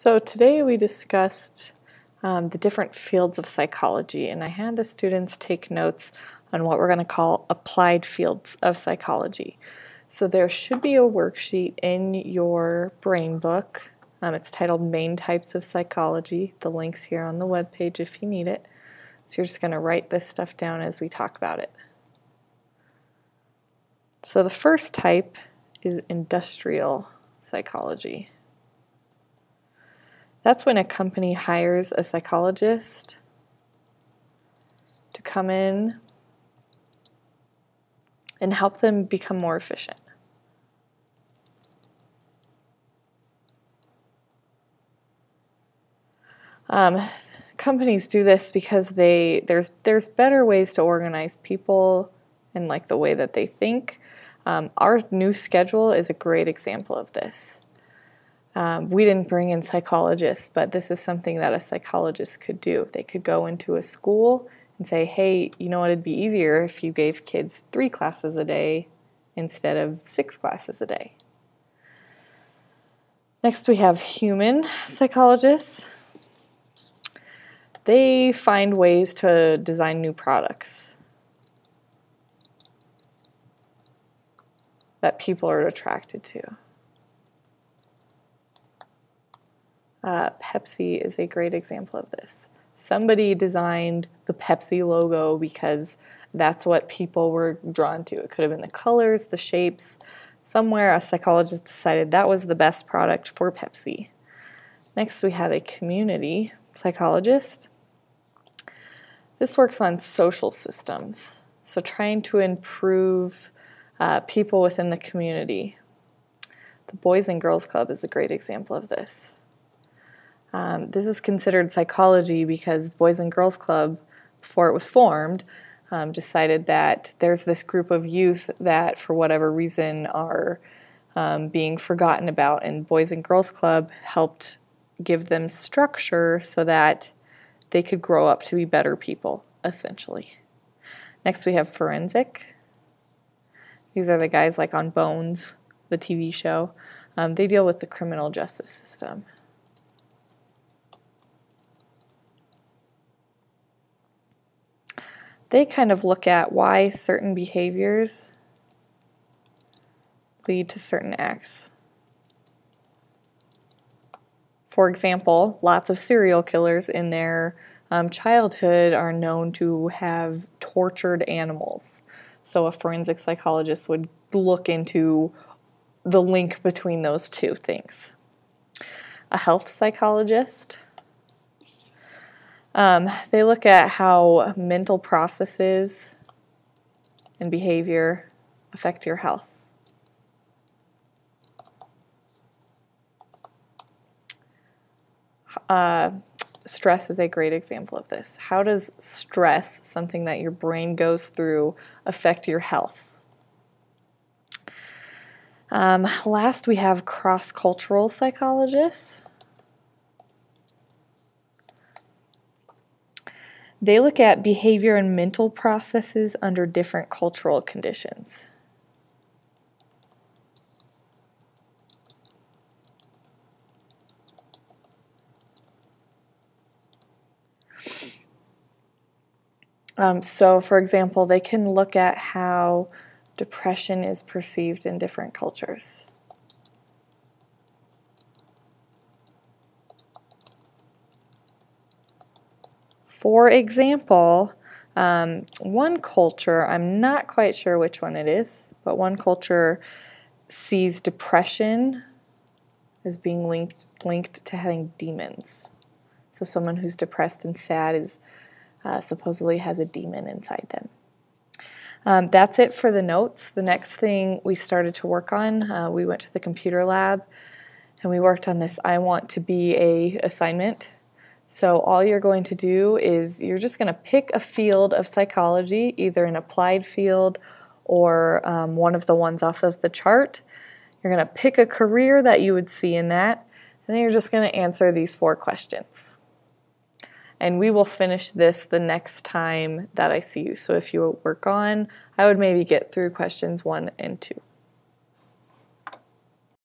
So today we discussed the different fields of psychology, and I had the students take notes on what we're going to call applied fields of psychology. So there should be a worksheet in your brain book. It's titled Main Types of Psychology. The link's here on the webpage if you need it. So you're just going to write this stuff down as we talk about it. So the first type is industrial psychology. That's when a company hires a psychologist to come in and help them become more efficient. Companies do this because there's better ways to organize people and like the way that they think. Our new schedule is a great example of this. We didn't bring in psychologists, but this is something that a psychologist could do. They could go into a school and say, hey, you know what, it'd be easier if you gave kids 3 classes a day instead of 6 classes a day. Next we have human psychologists. They find ways to design new products that people are attracted to. Pepsi is a great example of this. Somebody designed the Pepsi logo because that's what people were drawn to. It could have been the colors, the shapes. Somewhere a psychologist decided that was the best product for Pepsi. Next we have a community psychologist. This works on social systems, so trying to improve people within the community. The Boys and Girls Club is a great example of this. This is considered psychology because the Boys and Girls Club, before it was formed, decided that there's this group of youth that for whatever reason are being forgotten about, and Boys and Girls Club helped give them structure so that they could grow up to be better people, essentially. Next we have forensic. These are the guys like on Bones, the TV show. They deal with the criminal justice system. They kind of look at why certain behaviors lead to certain acts. For example, lots of serial killers in their childhood are known to have tortured animals. So a forensic psychologist would look into the link between those two things. A health psychologist, they look at how mental processes and behavior affect your health. Stress is a great example of this. How does stress, something that your brain goes through, affect your health? Last, we have cross-cultural psychologists. They look at behavior and mental processes under different cultural conditions. So, for example, they can look at how depression is perceived in different cultures. For example, one culture, I'm not quite sure which one it is, but one culture sees depression as being linked to having demons. So someone who's depressed and sad is supposedly has a demon inside them. That's it for the notes. The next thing we started to work on, we went to the computer lab and we worked on this I want to be a assignment. So all you're going to do is you're just going to pick a field of psychology, either an applied field or one of the ones off of the chart. You're going to pick a career that you would see in that, and then you're just going to answer these 4 questions. And we will finish this the next time that I see you. So if you work on, I would maybe get through questions 1 and 2.